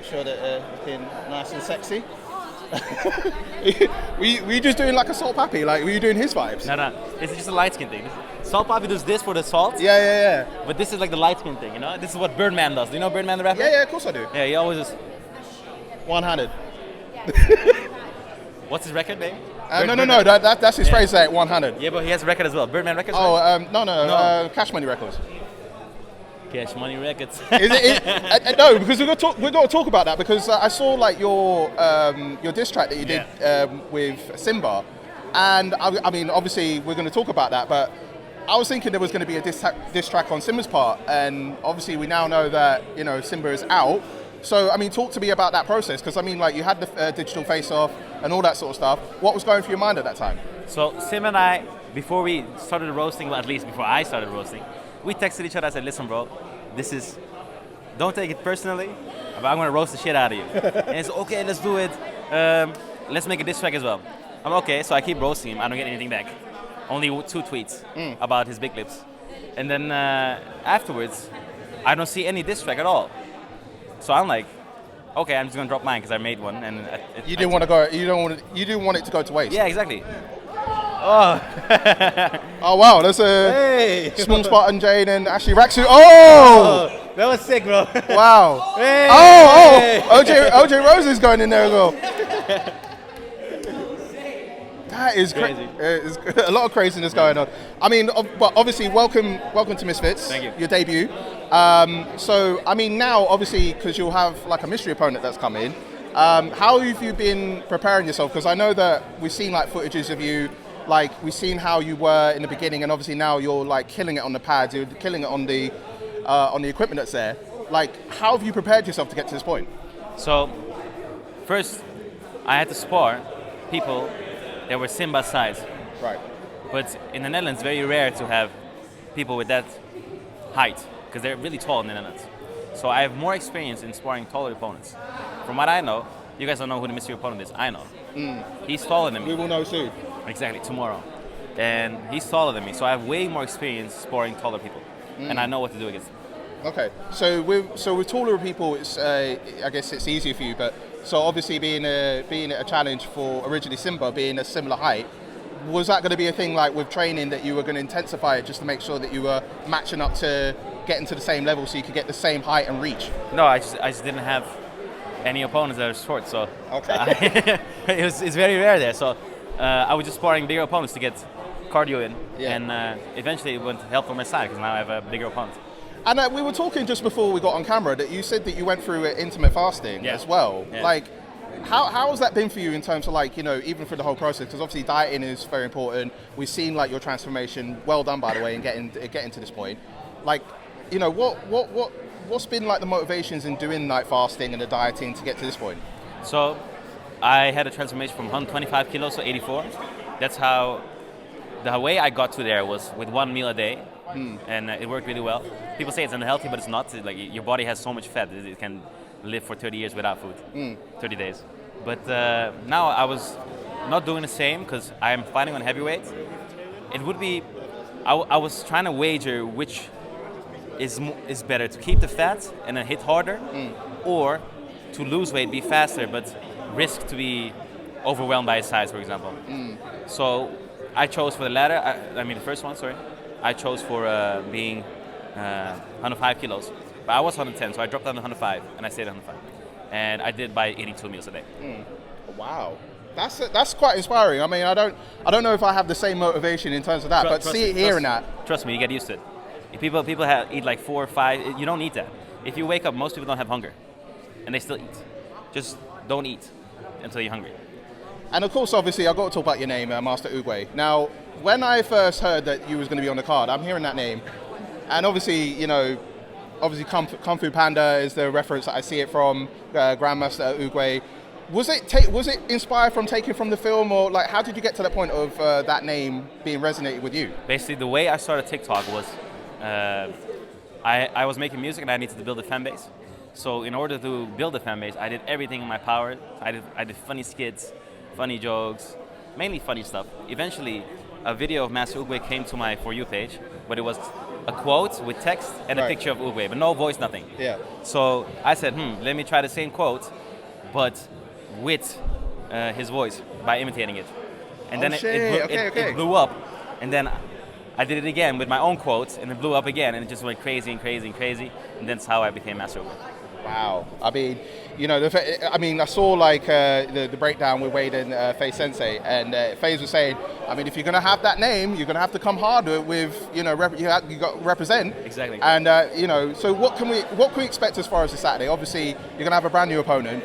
sure that looking nice and sexy. were you just doing like a Salt Pappy? Like, were you doing his vibes? No. It's just a light skin thing. Salt Pappy does this for the salt. Yeah. But this is like the light skin thing, you know? This is what Birdman does. Do you know Birdman the rapper? Yeah, of course I do. Yeah, he always just... One-handed. What's his record name? No. That's his phrase, like one-handed. Yeah, but he has a record as well. Birdman Records? Oh, right? No. Cash Money Records. Cash Money Records. No, because we've got to talk about that, because I saw like your diss track that you did with Simba, and I mean obviously we're going to talk about that, but I was thinking there was going to be a diss track on Simba's part, and obviously we now know that Simba is out. So I mean, talk to me about that process, because I mean like you had the digital face-off and all that sort of stuff. What was going through your mind at that time? So Sim and I, before we started roasting, well, at least before I started roasting, we texted each other. I said, listen, bro, don't take it personally, but I'm going to roast the shit out of you. And he said, okay, let's do it. Let's make a diss track as well. I'm okay, so I keep roasting him. I don't get anything back. Only 2 tweets about his big lips. And then afterwards, I don't see any diss track at all. So I'm like, okay, I'm just going to drop mine because I made one. And you didn't want it to go to waste. Yeah, exactly. Oh. Oh wow, that's a Small Spartan Jane and Ashley Raksu. Oh, that was sick, bro. Wow. Hey. Oh, OJ Rose is going in there as well. That is crazy. There's a lot of craziness going on. I mean, but obviously, welcome to Misfits. Thank you. Your debut. So I mean, now obviously, because you'll have like a mystery opponent that's coming. How have you been preparing yourself? Because I know that we've seen like footages of you. Like, we've seen how you were in the beginning, and obviously now you're like killing it on the pads, you're killing it on the equipment that's there. Like, how have you prepared yourself to get to this point? So, first, I had to spar people that were Simba's size. Right. But in the Netherlands, it's very rare to have people with that height, because they're really tall in the Netherlands. So I have more experience in sparring taller opponents. From what I know, you guys don't know who the mystery opponent is. I know. He's taller than me. We will know soon. Exactly, tomorrow. And he's taller than me, so I have way more experience sparring taller people. And I know what to do against them. Okay, so with taller people, it's I guess it's easier for you. But so obviously being a challenge for originally Simba being a similar height, was that going to be a thing like with training that you were going to intensify it just to make sure that you were matching up to getting to the same level so you could get the same height and reach? No, I just didn't have any opponents that are short, so okay. it's very rare there. So I was just sparring bigger opponents to get cardio in, and eventually it went help on my side because now I have a bigger opponent. And we were talking just before we got on camera that you said that you went through intermittent fasting as well. Yeah. Like, how has that been for you in terms of like, even through the whole process? Because obviously dieting is very important. We've seen like your transformation, well done by the way, in getting to this point. Like, what's been like the motivations in doing like fasting and the dieting to get to this point? So I had a transformation from 125 kilos to 84. That's how the way I got to there was with 1 meal a day. And it worked really well. People say it's unhealthy, but it's not. Like, your body has so much fat that it can live for 30 years without food, 30 days. But now I was not doing the same because I'm fighting on heavyweight. It would be, I was trying to wager which is better, to keep the fat and then hit harder, or to lose weight, be faster, but risk to be overwhelmed by his size, for example. So I chose for the latter, I mean the first one, sorry. I chose for being 105 kilos. But I was 110, so I dropped down to 105, and I stayed at 105. And I did by eating 2 meals a day. Wow. That's quite inspiring. I mean, I don't know if I have the same motivation in terms of that, but hearing that. Trust me, you get used to it. If people eat like 4 or 5, you don't need that. If you wake up, most people don't have hunger, and they still eat. Just don't eat until you're hungry. And of course, obviously, I've got to talk about your name, Master Oogway. Now, when I first heard that you was going to be on the card, I'm hearing that name, and obviously, Kung Fu Panda is the reference that I see it from, Grandmaster Oogway. Was it inspired from taken from the film, or like how did you get to the point of that name being resonated with you? Basically, the way I started TikTok was I was making music and I needed to build a fan base. So in order to build a fan base, I did everything in my power. I did funny skits, funny jokes, mainly funny stuff. Eventually, a video of Master Oogway came to my For You page, but it was a quote with text and a picture of Oogway, but no voice, nothing. Yeah. So I said, let me try the same quote, but with his voice by imitating it. And then it blew up. And then I did it again with my own quotes, and it blew up again, and it just went crazy and crazy and crazy. And that's how I became Master Oogway. Wow. I mean, you know, I saw like the breakdown with Wade and Faye Sensei, and Faye was saying, I mean, if you're going to have that name, you're going to have to come harder with, you know, you got to represent. Exactly. And you know, so what can we expect as far as the Saturday? Obviously, you're going to have a brand new opponent,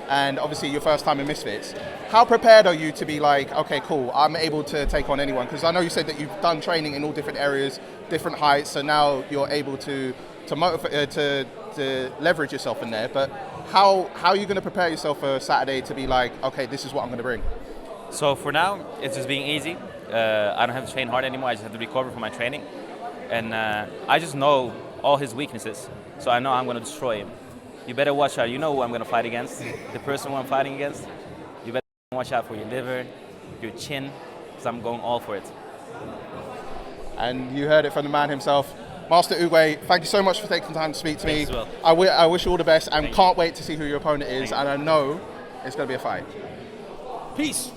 and obviously your first time in Misfits. How prepared are you to be like, okay, cool, I'm able to take on anyone? Because I know you said that you've done training in all different areas, different heights, so now you're able to motivate to leverage yourself in there. But how are you going to prepare yourself for Saturday to be like, okay, this is what I'm going to bring? So for now, it's just being easy. I don't have to train hard anymore. I just have to recover from my training, and I just know all his weaknesses, so I know I'm going to destroy him. You better watch out. You know who I'm going to fight against, the person who I'm fighting against. You better watch out for your liver, your chin, because I'm going all for it. And you heard it from the man himself. Master Oogway, thank you so much for taking time to speak to me. Well. I wish you all the best, and can't wait to see who your opponent is, and I know it's going to be a fight. Peace.